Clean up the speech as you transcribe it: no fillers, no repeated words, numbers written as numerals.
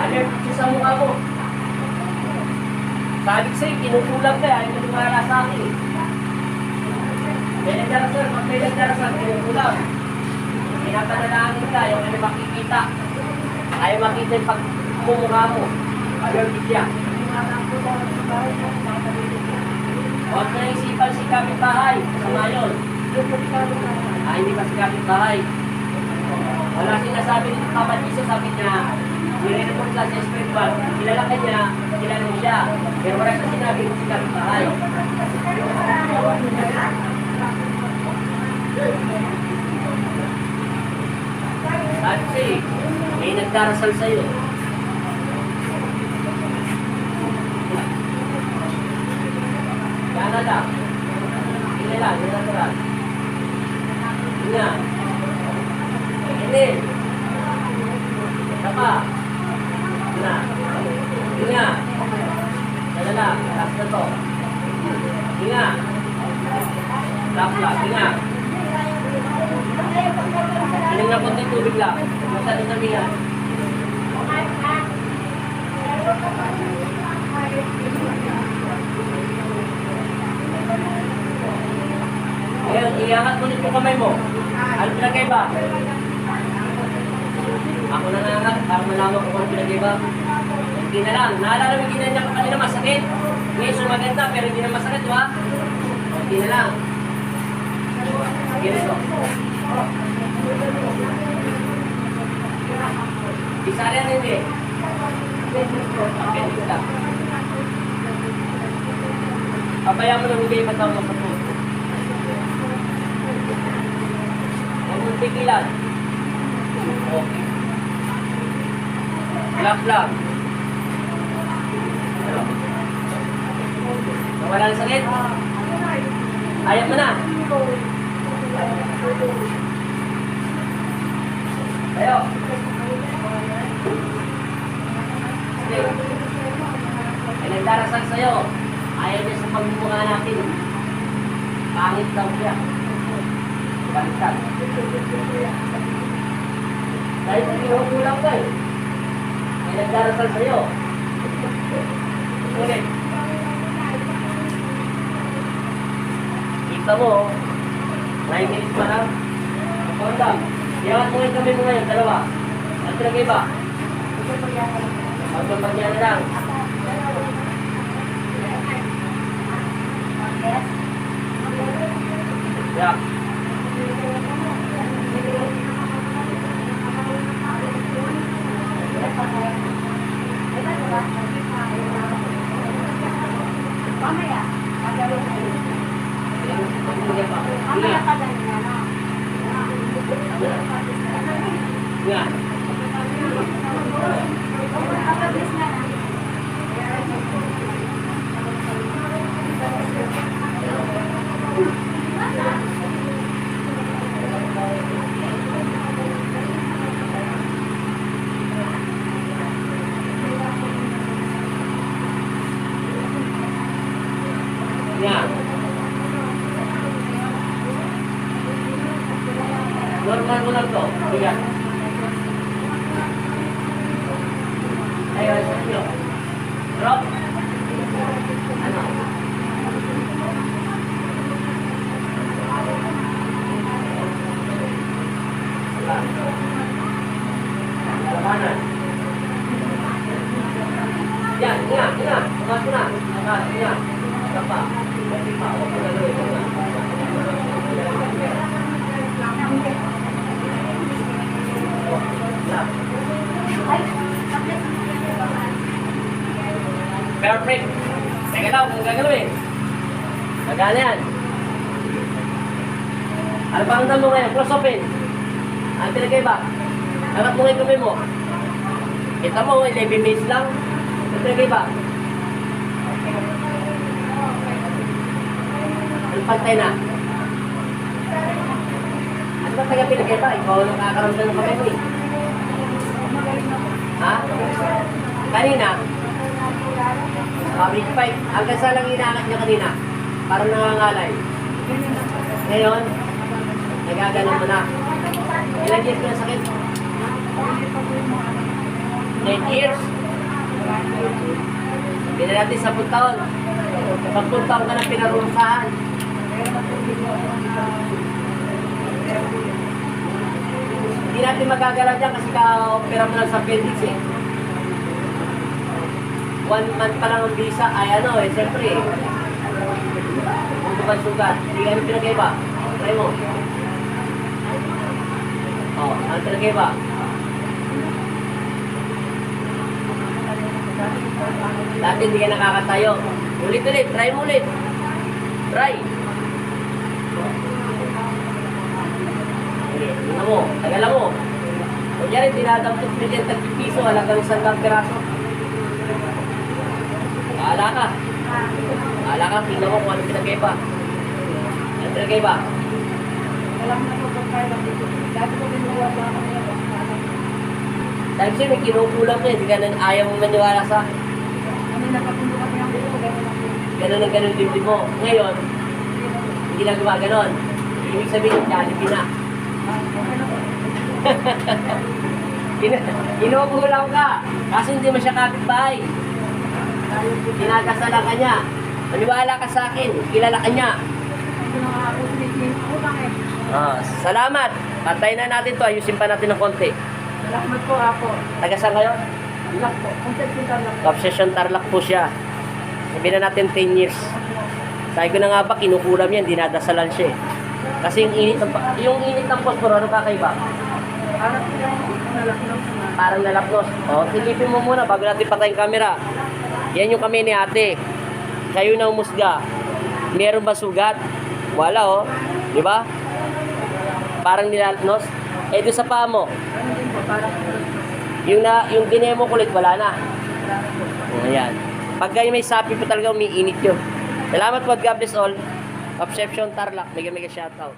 allergic siya sa mukha mo. Sabi ko sa'yo, kinukulang ka, ayaw mo lumala sa akin eh. May nagdarasal, pag may nagdarasal, kinukulang. Pinapanalangin ka, ayaw mo makikita. Ayaw makita yung pagmumukha mo. Allergic siya. Huwag na isipan si kapitbahay. Kasama yun. Hindi pa si kapitbahay. Wala sinasabi ni Papa Jesus, sabi niya, nire-report lang sa spiritual. Kilala ka niya, kilala mo siya. Pero wala siya sinabi si kapitbahay. Sabi siya, may nagdarasal sa'yo. Kaya lang. Hindi lang, hindi natural. Hindi. Hindi. Tapa. Hindi. Hindi. Kaya lang, last na to. Hindi. Last lang, hindi. Ilang na konti tubig lang. Masyado na biyan. Ngayon, iangat mo nito kamay mo. Ano pinagkaiba? Ako na nangangat, para malaman ko kung pinagkaiba. Hindi na lang. Naalala mo ginan niya kanina masakit. Ngayon sumaganda, pero hindi na masakit, ha? Hindi na lang. Ganito. Bisa rin hindi. Okay, dito lang. Papaya mo lang hindi matawag sa puso. Huwag mong pigilan. Okay. Relax lang. Nawala ang sakit? Ayaw mo na. Tayo. Sige. May nagdarasal sa'yo. Ayaw niya sa pagmumukha natin. Pangit daw siya. Baliktad. Dahil kinukulang ka eh. May nagdarasal sa'yo. Ulit. Kita mo, 9 minutes pa lang. Kondam. Iangat mo yung kami mo ngayon, dalawa. Ang pinag-iba? Magpapagyan na lang. Yeah. Mamaya, magagawa ko. Mamaya pa lang yan, no? Yeah. Yeah. Normal mo lang to. Iya. Ayo, ayo. Drop. Ano? Kanan. Yan, yan, yan. Tumas na. Tumas, yan. Tapa. Pwede pa. O, pagkaloy. Perfect. Teka daw, kung gagawin. Magana yan. Ano pa ang mo ngayon? Close open. Ano pinagkaiba? Hanap mo ngayon kamay mo. Kita mo, 11 minutes lang. Ano pinagkaiba? Ano pantay na? Ano ba taga pinagkaiba? Ikaw ang nakakaramdam ng kamay mo eh. Ha? Kanina? Big 5. Hanggang sa lang inaangat niya kanina. Parang nangangalay. Ngayon, nagaganon mo na. Ilang years ko na sakit? 9 years? Hindi natin 10 taon. 10 taon ka na pinarusahan. Hindi natin magagalaw dyan kasi ka-opera mo lang sa appendix eh. 1 month pa lang ang visa, ay ano eh, siyempre eh. Kung ba sugat, hindi ka pinagkaiba. Try mo. Oh, ano pinagkaiba? Dati hindi ka nakakatayo. Ulit-ulit, try mo ulit. Try. Ano mo, tagalan mo. Kunyari, dinadampot mo dyan, tagpipiso, halagang 100 piraso. Bahala ka. Bahala ka, tingnan mo kung ano pinagkaiba. Ano pinagkaiba? Alam na po kung kaya lang dito. Dati ko binuwa sa ako niya. Dahil siya may kinukulang niya, hindi ka nang ayaw mong maniwala sa Ano nagkapundukan niya ang dito, gano'n ako. ganun ang ganun dibdib mo. Ngayon, hindi na gumaganon. Ibig sabihin, Jollibee na. Okay na po. Inuulang ka, kasi hindi mo siya kapitbahay. Tinagasalan ka niya. Maniwala ka sa akin, kilala ka niya. Ito na nga ako, utang eh. Salamat. Patay na natin to, ayusin pa natin ng konti. Salamat po ako. Taga-saan kayo? Ilak po. Conception lang. Obsession Tarlac po siya. Sabihin na natin 10 years. Sabi ko na nga ba, kinukulam yan, dinadasalan siya eh. Kasi yung init ng posporo, ano kakaiba? Parang nalaknong sa mga. Parang nalapnos. Silipin mo muna bago natin patayin camera. Yan yung kami ni ate. Kayo na umusga. Meron ba sugat? Wala oh. Di ba? Parang nilalapnos. Eh doon sa paa mo, Ano din po, parang yung dinemo kulit, wala na. Ayan. Pagka may sapi po talaga, umiinit yun. Salamat po at God bless all. Obsession Tarlac. Mega shoutout.